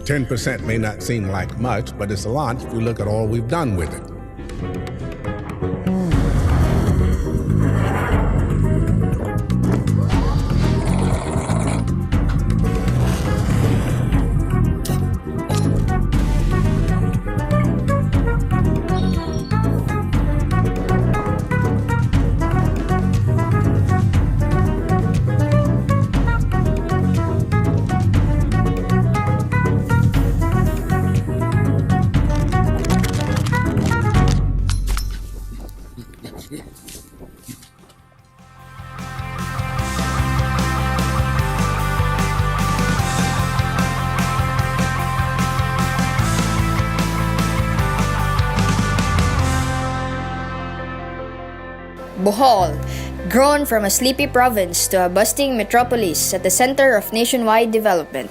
10% may not seem like much, but it's a lot if you look at all we've done with it. Bohol, grown from a sleepy province to a bustling metropolis at the center of nationwide development.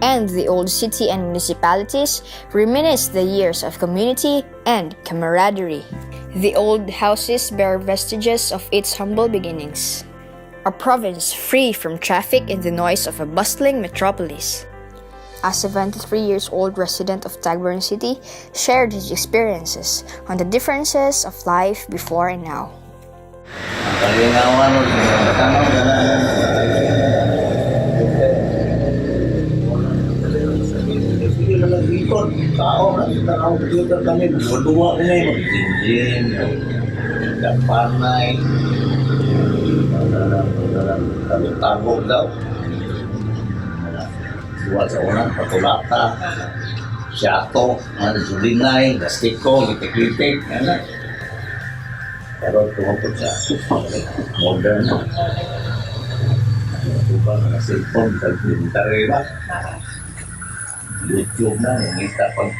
And the old city and municipalities reminisce the years of community and camaraderie. The old houses bear vestiges of its humble beginnings. A province free from traffic and the noise of a bustling metropolis. A 73-year-old resident of Tagbilaran City shared his experiences on the differences of life before and now. Buat sa unang patulata, syato, sulinay, gastiko, litik-litik, ano. Pero tumapot siya, modern. Ito ba, mga cellphone, kalpintarera. YouTube na, nangita pag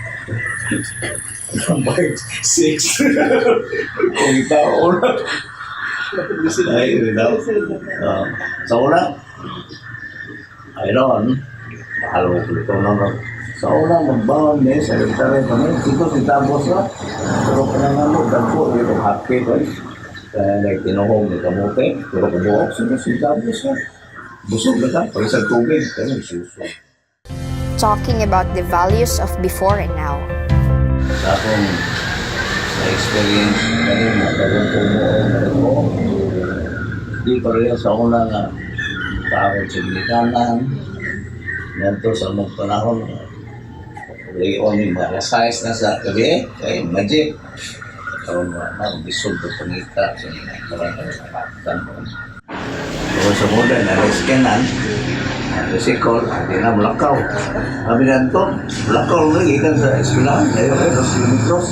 6. Kung itaon. Ay, daw. Sa una, ayun, halo ito naman. Sa una, magbangon niya sa restaurant kami. Ito, titapos na. Pero pananalo, dagpo, ito, happy ko. Kaya like, tinuhong ni kamote. Pero kubuhok, titapos na. Busog na ka, pag isang tubig. Kaya suso. Talking about the values of before and now. Sa akong experience, kami matagong pumuong. Di pa rin sa una nga, tawag sa Bilikanan. Nanto sa mga panahon, layon yung mga size na sa gabi, kaya magic. So, bisog na pangita sa mga so, sa modern, na-scanan, resikol, hindi na mulakaw. Sabi na ito, mulakaw na, ikan sa eskwelahan, ayaw kayo, sa kilometros.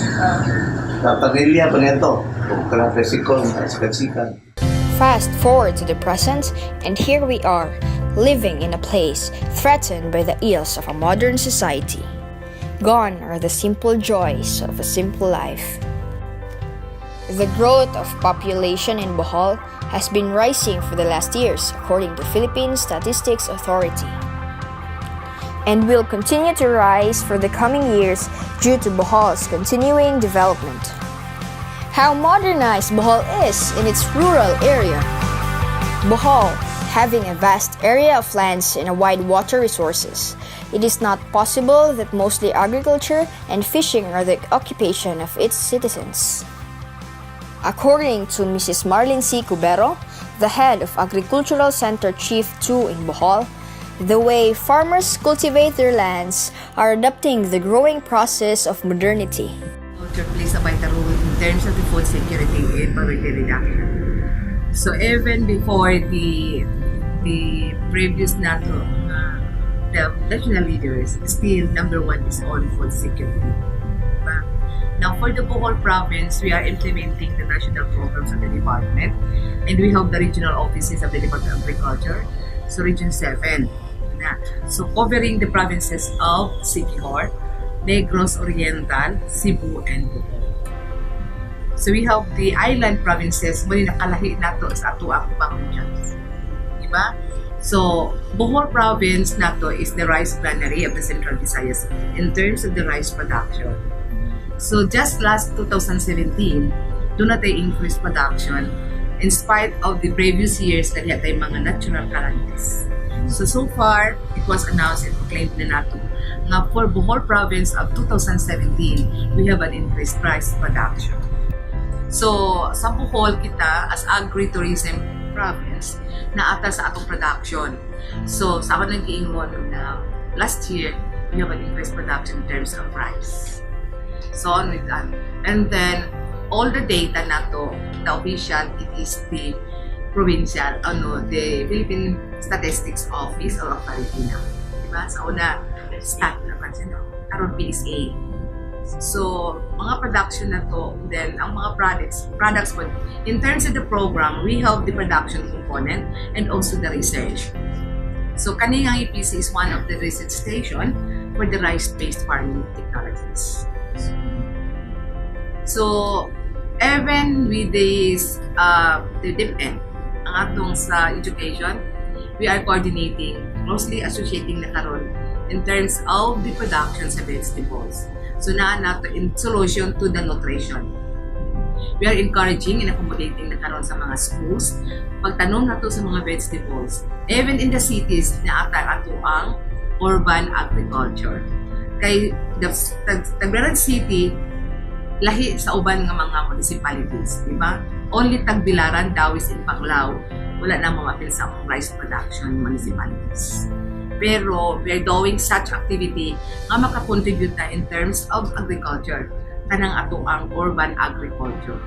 Sa pamilya pa nito, kung karang resikol, sikat-sikat. Fast forward to the present, and here we are, living in a place threatened by the ills of a modern society. Gone are the simple joys of a simple life. The growth of population in Bohol has been rising for the last years, according to Philippine Statistics Authority, and will continue to rise for the coming years due to Bohol's continuing development. How modernized Bohol is in its rural area. Bohol, having a vast area of lands and a wide water resources, it is not possible that mostly agriculture and fishing are the occupation of its citizens. According to Mrs. Marlene C. Cubero, the head of Agricultural Center Chief 2 in Bohol, the way farmers cultivate their lands are adopting the growing process of modernity. Agriculture plays a vital role in terms of the food security and poverty reduction. So even before the previous NATO, the national leaders, still number one is on food security. Now for the Bohol province, we are implementing the national programs of the department, and we have the regional offices of the Department of Agriculture, so Region 7. So covering the provinces of Siquijor, Negros Oriental, Cebu, and Bohol. So we have the island provinces, muli nakalahi nato sa ato ang ibang regions. Diba? So, Bohol province nato is the rice granary of the Central Visayas in terms of the rice production. So, just last 2017, doon na tayo increase production in spite of the previous years na tayo mga natural calamities. So far, it was announced and proclaimed na nato nga for Bohol province of 2017, we have an increased rice production. So, sa Bohol kita, as agri-tourism province, naata sa atong production. So, sa ako nag-iingon na last year, we have an increased production in terms of rice. So on with that. And then, all the data na to, the official, it is the provincial, the Philippine Statistics Office or authority na. Diba? Sa una, stat naman siya, around PSA. So, mga production na to, then ang mga products po, in terms of the program, we have the production component and also the research. So, kaning ang EPC is one of the research station for the rice-based farming technologies. So, even with this, the DepEd, ang atong sa education, we are coordinating, closely associating na karon in terms of the production sa vegetables. So, nato in solution to the nutrition. We are encouraging and accommodating na karon sa mga schools, pagtanong nato sa mga vegetables, even in the cities na ato ang urban agriculture. Kay Tagbilaran City, lahi sa uban nga mga municipalities, di ba? Only Tagbilaran, Dawis, and Panglao, wala na mapil sa rice production municipalities. Pero we are doing such activity nga makakontribute na in terms of agriculture, kanang ato ang urban agriculture.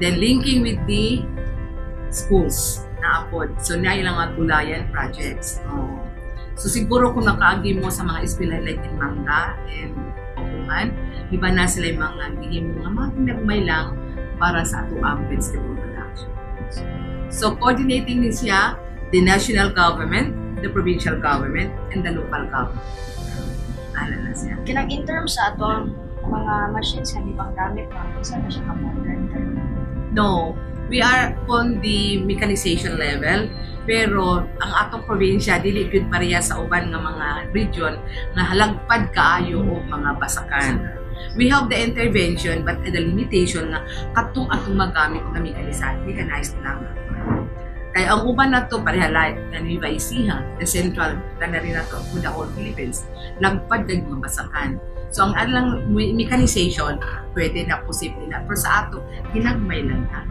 Then linking with the schools na apod. So na ilang mga gulayan projects. So siguro kung nakaagi mo sa mga eskwela like in Mangga and Opuhan, iba na sila yung mga giging mga pinagmay lang para sa ato ang vegetable production. So coordinating din siya the national government, the provincial government, and the local government. Ano na siya. Kinang in terms sa ato mga machines nga di bang gamit pa sa na siya ka-modern? No, we are on the mechanization level, pero ang atong probinsya dili gyud pareha sa uban nga mga region nga halagpad kaayo og mga basakan. We have the intervention but the limitation nga katong atong magamit na mechanized lang. Kaya ang uban na to pareha like na ni BISU, the central na rin na to for the whole Philippines, lagpad ng mga basakan. So ang alang mechanization, pwede na, posible na. Pero sa ato, ginagmay lang na.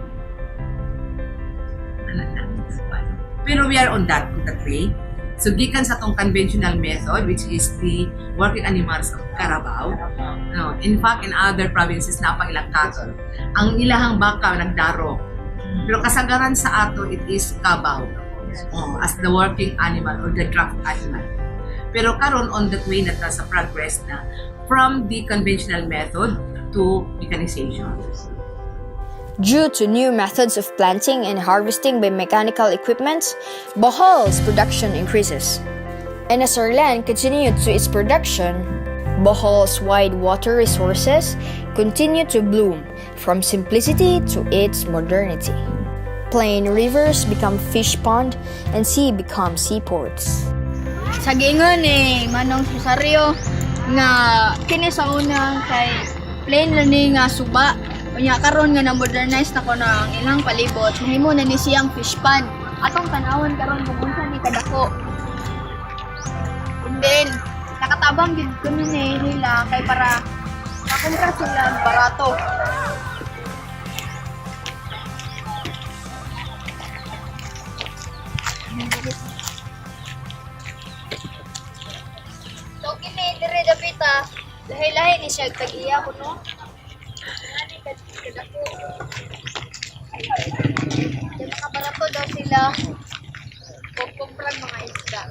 Pero we are on that way. So gikan sa tong conventional method, which is the working animals of Carabao. No, in fact, in other provinces na pang ilang cattle, ang ilahang baka nagdaro. Pero kasagaran sa ato, it is Cabao as the working animal or the draft animal. Pero karon on that way na ta sa progress na from the conventional method to mechanization. Due to new methods of planting and harvesting by mechanical equipment, Bohol's production increases. And as our land continued to its production, Bohol's wide water resources continue to bloom from simplicity to its modernity. Plain rivers become fish pond and sea become seaports. Sa gingon ni Manong Susario nga kini sa una kay plain lang ni nga suba. Unya karon nga na-modernize na ko na ang ilang palibot, himo na ni siyang fish pond. Atong tanawon karon kung unsa ni kadako. And then nakatabang gid ko ni nila kay para makumpra sila barato. So kini dire dapita, lahi-lahi ni siya tagiya ko no. Diyan nakabarato daw sila kumpran mga isda.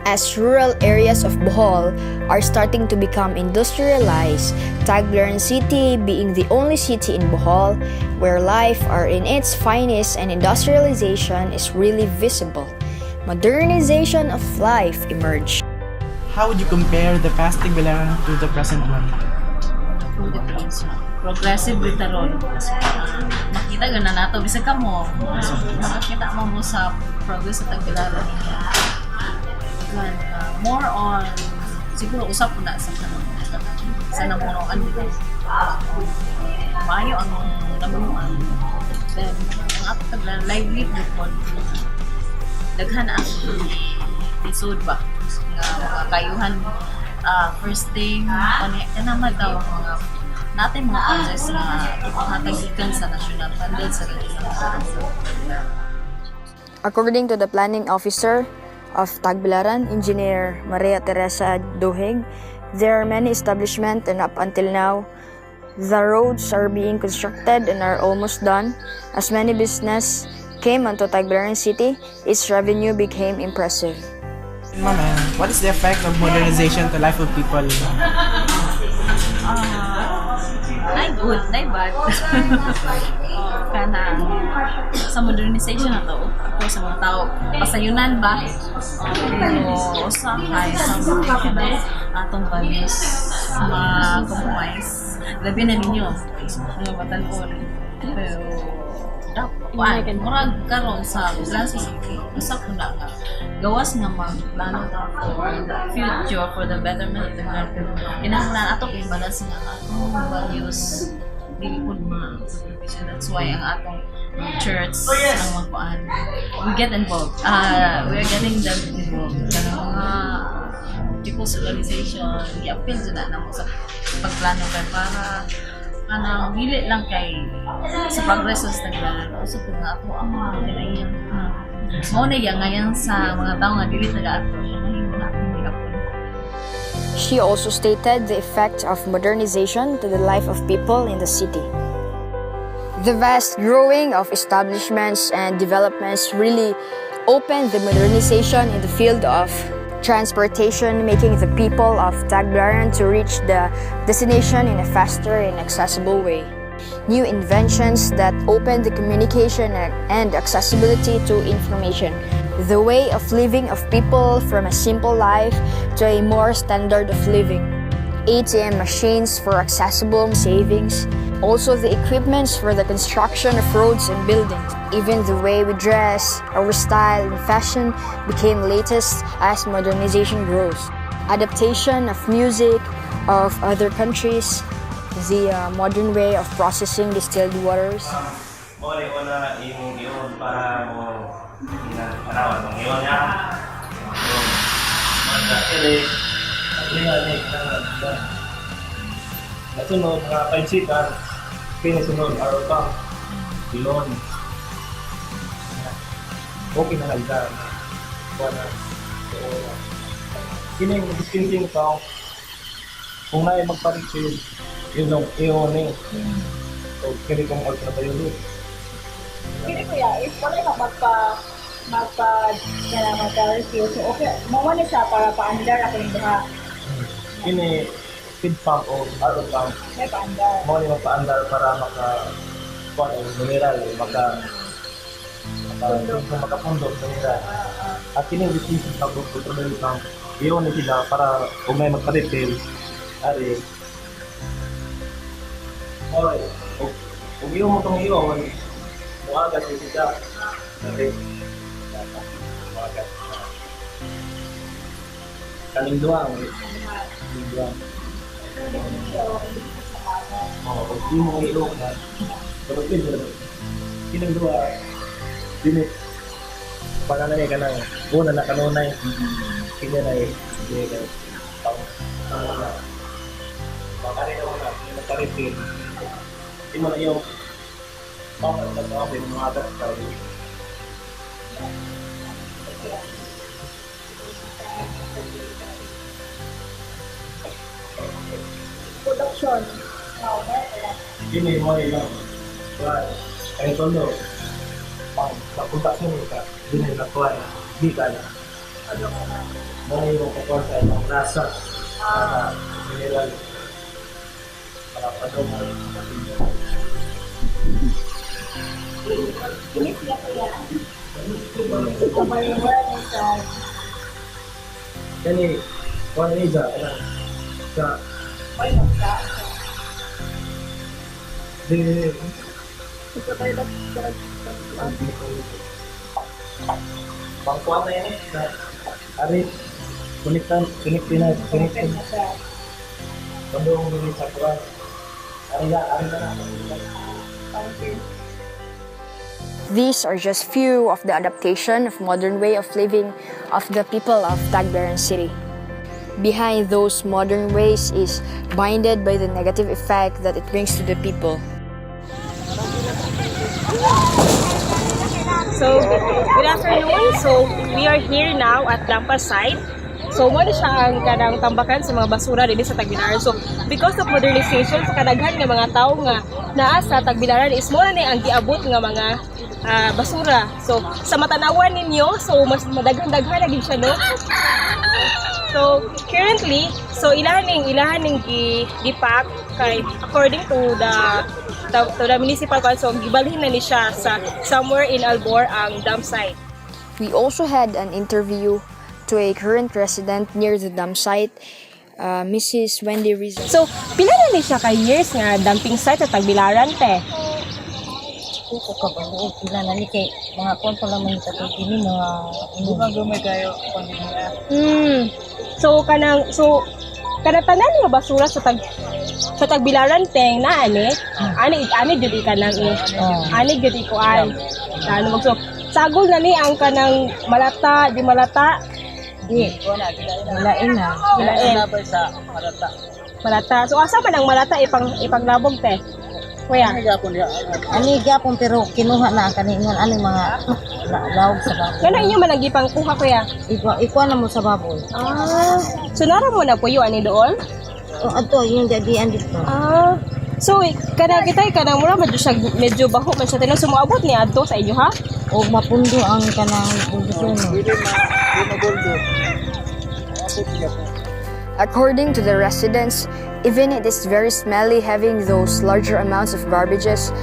As rural areas of Bohol are starting to become industrialized, Tagbilaran City being the only city in Bohol where life are in its finest and industrialization is really visible, modernization of life emerged. How would you compare the past Tagbilaran to the present one? Progressive retaron. Makita gana nato bisag kamo. Makita mo sa progress sa Tagbilaran. More on siguro usap po na sa namunuan dito. Mayo ang namunuan. Then livelihood mo. Daghan ang episode ba nga mga kayuhan first thing naman daw mga natin mga projects na ipahatagikan sa national funded sa According to the planning officer of Tagbilaran, Engineer Maria Teresa Dohig, there are many establishments and up until now, the roads are being constructed and are almost done. As many business came onto Tagbilaran City, its revenue became impressive. Ma'am, what is the effect of modernization to life of people? Nay good, nay bad. Kana sa modernization na to, ako sa mga tao, pasayunan ba? O usahay sa mga kana atong values, ma-compromise. Labi na ninyo, mga batan-on. Pero dapat murag karon sa plan sa city usa ko na nga gawas nga magplano ta for the future, for the betterment of the country. Kinahanglan ato kay balance nga atong values dili pud mga subdivision. That's why ang atong church ang magkuan we get involved, we are getting them involved sa mga people's organization. I-appeal dyan na mo sa pagplano kay para kanang dili lang kay sa progreso sa Tagbilaran, also kung nga ato ang mga kinaiyang mao na ngayon sa mga tao nga dili taga ato mahimo na akong i-apon. She also stated the effect of modernization to the life of people in the city. The vast growing of establishments and developments really opened the modernization in the field of transportation, making the people of Tagbilaran to reach the destination in a faster and accessible way. New inventions that open the communication and accessibility to information. The way of living of people from a simple life to a more standard of living. ATM machines for accessible savings. Also the equipments for the construction of roads and buildings. Even the way we dress, our style and fashion became latest as modernization grows. Adaptation of music of other countries, the modern way of processing distilled waters. Muli ko na imong iyon para mo inaanawan mong iyon niya. Magkakili, naglihanik na nasunod mga pansitan, pinasunod araw ka, bilon. Okay na halda na wala. Kini yung distancing ka, kung na magparisin, yun ang iyon eh. So, kini kong ultrabayolo. Kini kuya, if wala na magpa-review, so okay, mawa na siya para pa-andar ako yung buha. Kini, feed pump o araw pump. May pa-andar. Mo ni magpa-andar para maka mineral, makapundok sa mineral. At kini distancing ka kung ultrabayolo pump, iyon na sila para kung may magpa-refill, ari. Alright, kung iyon mo itong iyon, muagas yung siya. Ari, muagas. Kaning duwang. Kaning duwang. Kung di mo iyon na, kapag kining duwang, dinit, panganay ka na, una na kanunay, kanya na hindi ka, pangkarin na muna, yung nagkaripin, hindi mo na yung pangkarin na sa akin, mga atas ka rin. Production. Ini mo yung kahit ano, pag-production ka, hindi na nakuha, hindi ka na. Mo yung kakuha sa isang rasa, mineral, para padong mo yung Kini siya kuya. Ito ba yung wala sa Kani, kung ano isa, sa may magka. Ito ba yung pangkuha na yan eh, ari, kuniktan na siya. Bandung dulu sakuan. Ari na. These are just few of the adaptation of modern way of living of the people of Tagbilaran City. Behind those modern ways is binded by the negative effect that it brings to the people. So, good afternoon. So, we are here now at Dampa site. So, mo na siya ang kanang tambakan sa mga basura dito sa Tagbilaran. So, because of modernization, sa kadaghan ng mga tao nga naa sa Tagbilaran is mo na ang giabot nga mga basura. So, sa matanawan ninyo, so mas madaghan-daghan na gid siya, no? So, currently, so ilahaning gipack kay according to the municipal council, gibalhin na ni siya sa somewhere in Albor ang dump site. We also had an interview to a current resident near the dump site, Mrs. Wendy Rizal. So, pila na ni siya ka years nga dumping site sa Tagbilaran, te? Ko ka ba pila na ni kay mga konto lang man sa kini mga gamay kayo pandemya. So kada tanan nga basura sa Tagbilaran teng na ani gid kanang ani gid ikuan. Ano so sagol na ni ang kanang malata di malata. Di wala gilain na. Gilain sa malata. So asa man ang malata ipanglabog te? Kuya, ani gyapon pero kinuha na kaningon ani mga lawog sa baboy. kana inyo man nagipang kuha kuya? Ikuha na mo sa baboy. So nara mo na po yung ani doon? Ato yung dadian dito. So kada kitay kana mura medyo baho man siya tinang sumuabot ni adto sa inyo ha? O mapundo ang kanang buldo. According to the residents, even it is very smelly having those larger amounts of garbages,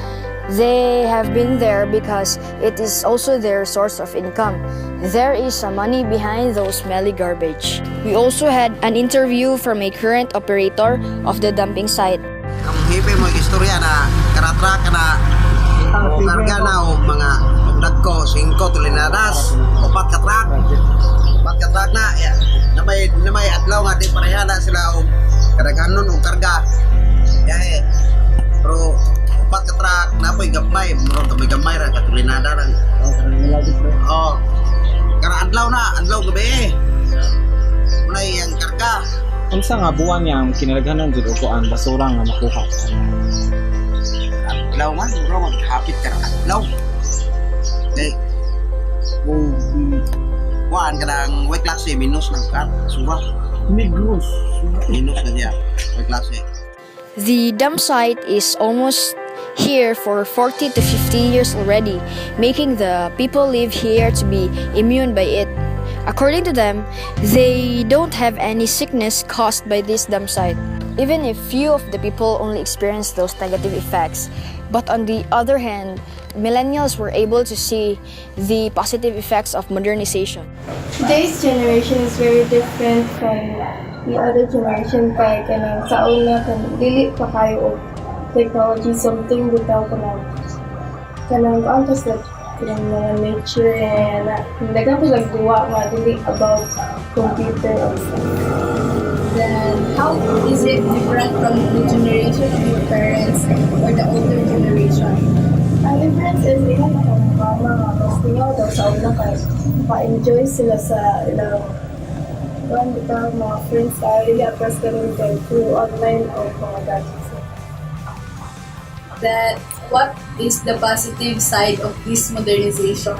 they have been there because it is also their source of income. There is some money behind those smelly garbage. We also had an interview from a current operator of the dumping site. Ang hipi mo istorya na karatra ka na o karga na o mga magdagko 5 tulinadas o 4 katrak na na may adlaw nga di pareha na sila o kadaghanon o karga kaya pero 4 katrak na po'y gamay murong may gamay ra katulinada lang kara adlaw gabi mulai yang karga. Unsa nga buwan niya ang kinalaghanan jud og ang basura nga makuha? Adlaw man, bro, maghapit ka ng adlaw. Okay. Kuhaan ka ng way klase, minus ng basura. Minus na niya, way klase. The dump site is almost here for 40 to 50 years already, making the people live here to be immune by it. According to them, they don't have any sickness caused by this dump site, even if few of the people only experience those negative effects. But on the other hand, millennials were able to see the positive effects of modernization. Today's generation is very different from the other generation kay kanang sa una kan dili pa kayo og technology something without kanang just like kanang nature and dagan po lang duwa nga dili about computer or something. Then how is it different from the generation of your parents or the older generation? Ang difference is ilan akong mama nga mas tingaw daw sa una kay pa-enjoy sila sa ilang mga friends dili atras karon kay through online o mga gadgets. That what is the positive side of this modernization?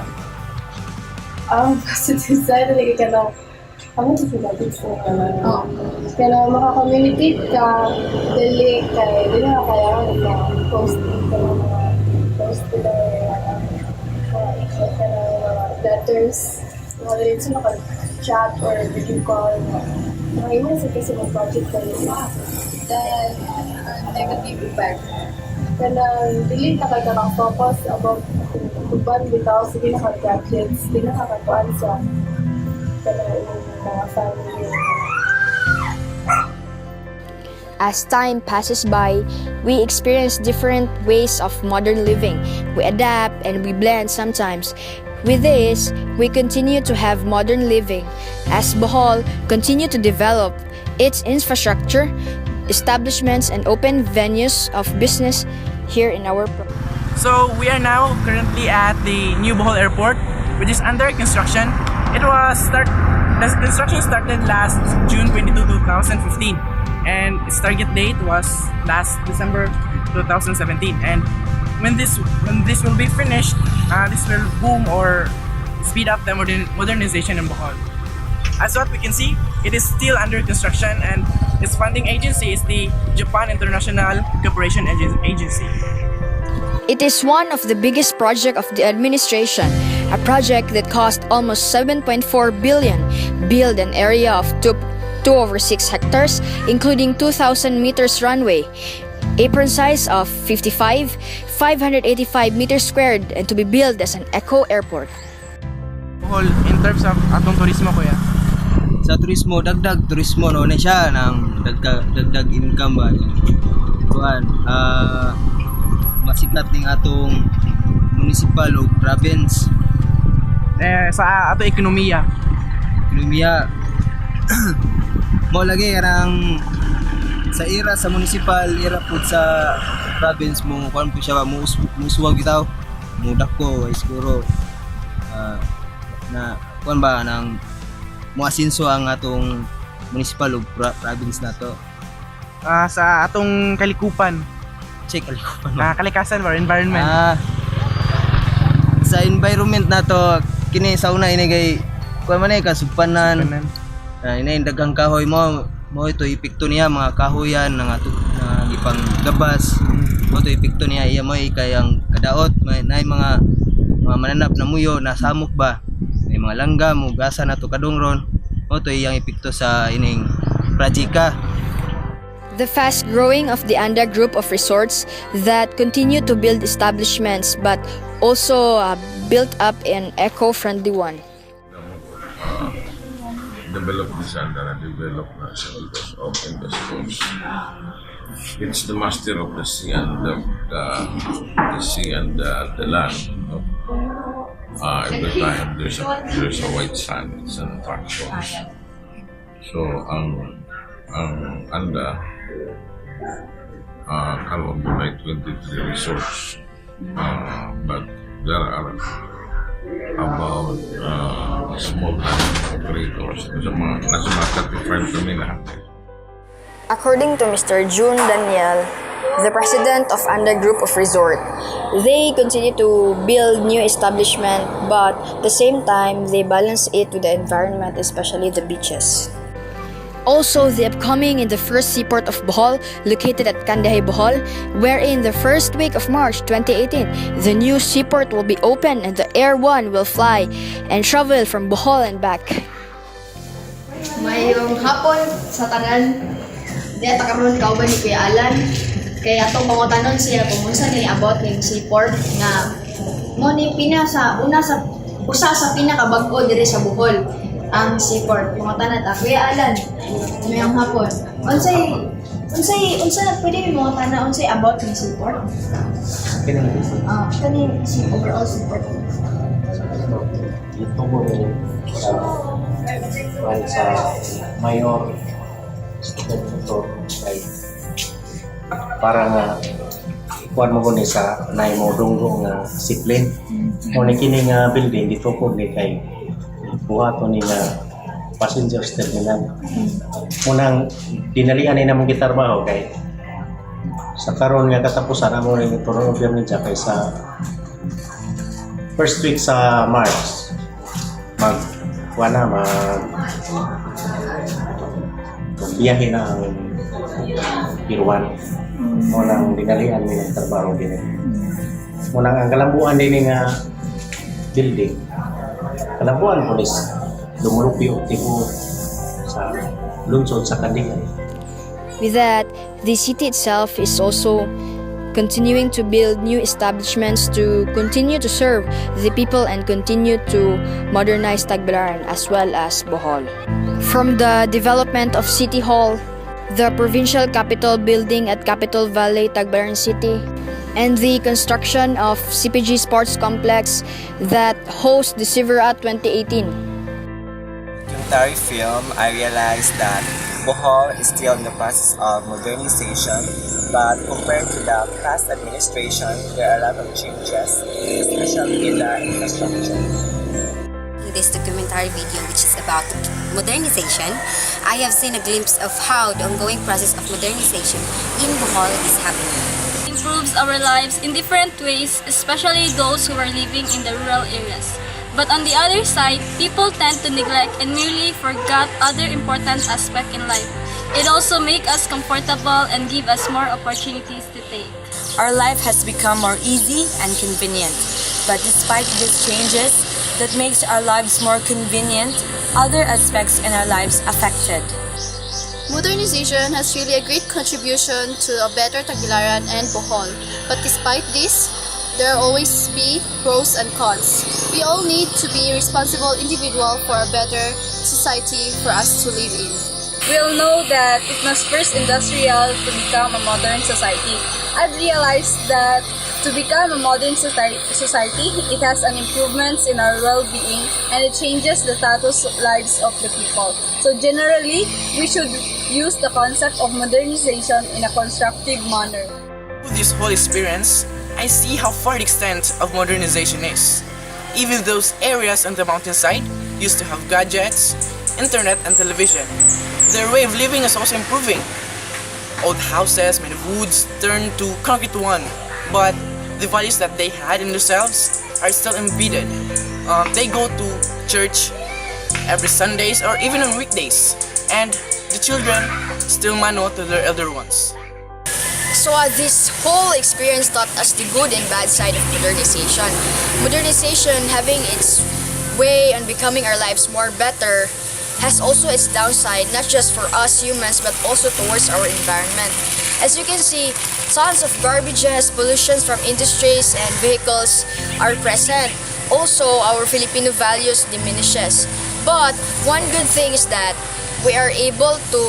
Ang positive side like kanang ano sa gadgets ko kanang maka-communicate ka dili na kaya post letters mga dili sa chat or video call mga email sa kasi mag-project kayo. Then negative effect. Kanang dili na kayo focus about uban bitaw sige na gadgets di na kakakuan sa kanang mga family. As time passes by, we experience different ways of modern living. We adapt and we blend sometimes. With this, we continue to have modern living as Bohol continue to develop its infrastructure, establishments, and open venues of business here in our province. So we are now currently at the new Bohol Airport, which is under construction. The construction started last June 22, 2015, and its target date was last December 2017. And when this will be finished, this will boom or speed up the modernization in Bohol. As what we can see, it is still under construction, and its funding agency is the Japan International Cooperation Agency. It is one of the biggest projects of the administration, a project that cost almost 7.4 billion, build an area of 2/6 hectares, including 2,000 meters runway, apron size of 585 meters squared, and to be built as an eco airport. Bohol, in terms of atong turismo, kuya? Sa turismo, dagdag turismo no na siya ng dagdag income ba. Kuan, masikat ning atong municipal o province. Sa ato ekonomiya mo lagi karang sa era sa municipal, era po sa province mo kuan po siya musuwag bitaw mudak ko siguro na kuan ba nang muasinso ang atong municipal o province nato. Sa atong kalikupan, kalikasan or environment. Sa environment nato kini sa una inigay kuan man ay kasugpanan. Inay daghang kahoy mo ito epekto niya mga kahoyan nga ipang gabas. Mo ito epekto niya iya mo kayang kadaot may mga mananap na muyo na samok ba. May mga langgam ugasa nato kadungron. Mo ito iyang epekto sa ining projeka. The fast growing of the ANDA group of resorts that continue to build establishments but also built up an eco-friendly one. Develop this ANDA, develop shareholders of investors. It's the master of the sea and the sea and the land. Every time there's a white sand, it's an attraction. So ang ANDA karon by 23 resorts, but there are about small operators nasa mga 35 kami lahat. According to Mr. June Daniel, the president of ANDA Group of Resort, they continue to build new establishment, but at the same time, they balance it with the environment, especially the beaches. Also, the upcoming in the first seaport of Bohol, located at Kandahay, Bohol, wherein the first week of March 2018, the new seaport will be open and the Air One will fly and travel from Bohol and back. Mayroong hapon sa tanan. Diya takaroon ka ba ni Kuya Alan? Kaya itong pangutanon siya kung unsa ni about ning seaport nga mo ni usa sa pinakabag-o diri sa Bohol ang seaport. Pangutanan ta Kuya Alan. Mayong hapon. Unsa pwede mo tana unsay about ning seaport? Kani si overall seaport. Ito mo sa mayor student ito ay para nga ikuan mo ni sa nay mo dunggo nga siplin mo ni kini nga building dito ko ni kay buhaton ni nga passengers terminal munang dinalian ni namong gitarbaho kay sa karon nga katapusan amo ni turno ni kay sa first week sa March biyahe na ang Pirwan. Munang dinalian ni ng trabaho din. Munang ang kalambuan din nga building. Kalambuan po is lumulupyo tipo sa lungsod sa Kandigan. With that, the city itself is also continuing to build new establishments to continue to serve the people and continue to modernize Tagbilaran as well as Bohol. From the development of City Hall, the Provincial Capitol Building at Capital Valley, Tagbilaran City, and the construction of CPG Sports Complex that hosts the Sivera 2018. Documentary film, I realized that Bohol is still in the process of modernization, but compared to the past administration, there are a lot of changes, especially in the infrastructure. In this documentary video, which is about modernization, I have seen a glimpse of how the ongoing process of modernization in Bohol is happening. Improves our lives in different ways, especially those who are living in the rural areas. But on the other side, people tend to neglect and merely forget other important aspects in life. It also makes us comfortable and give us more opportunities to take. Our life has become more easy and convenient. But despite these changes that makes our lives more convenient, other aspects in our lives affected. Modernization has really a great contribution to a better Tagbilaran and Bohol. But despite this, there will always be pros and cons. We all need to be responsible individual for a better society for us to live in. We all know that it must first industrial to become a modern society. I've realized that to become a modern society, it has an improvements in our well-being and it changes the status lives of the people. So generally, we should use the concept of modernization in a constructive manner. Through this whole experience, I see how far the extent of modernization is. Even those areas on the mountainside used to have gadgets, internet and television. Their way of living is also improving. Old houses made of woods turned to concrete one, but the values that they had in themselves are still embedded. They go to church every Sundays or even on weekdays, and the children still mano to their elder ones. So this whole experience taught us the good and bad side of modernization. Modernization having its way on becoming our lives more better has also its downside, not just for us humans but also towards our environment. As you can see, tons of garbages, pollutions from industries and vehicles are present. Also, our Filipino values diminishes. But one good thing is that we are able to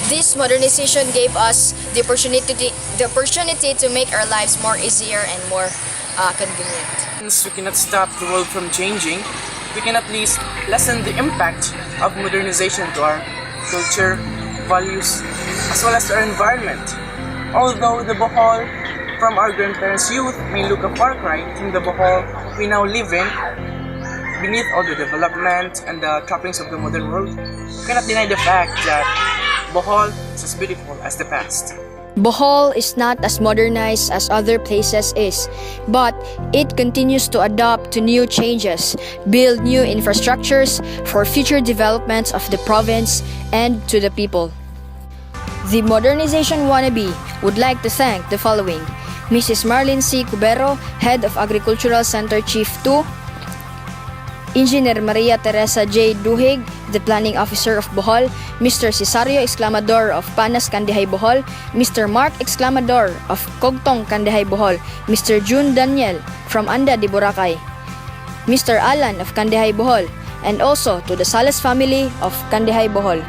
this modernization gave us the opportunity to make our lives more easier and more convenient. Since we cannot stop the world from changing, we can at least lessen the impact of modernization to our culture, values, as well as to our environment. Although the Bohol from our grandparents' youth may look a far cry from the Bohol we now live in, beneath all the development and the trappings of the modern world, we cannot deny the fact that Bohol is as beautiful as the past. Bohol is not as modernized as other places is, but it continues to adapt to new changes, build new infrastructures for future developments of the province and to the people. The Modernization Wannabe would like to thank the following: Mrs. Marlene C. Cubero, Head of Agricultural Center Chief 2, Engineer Maria Teresa J. Duhig, the Planning Officer of Bohol, Mr. Cesario Exclamador of Panas, Kandihay, Bohol, Mr. Mark Exclamador of Cogtong, Kandihay, Bohol, Mr. June Daniel from Anda de Boracay, Mr. Alan of Kandihay, Bohol, and also to the Salas family of Kandihay, Bohol.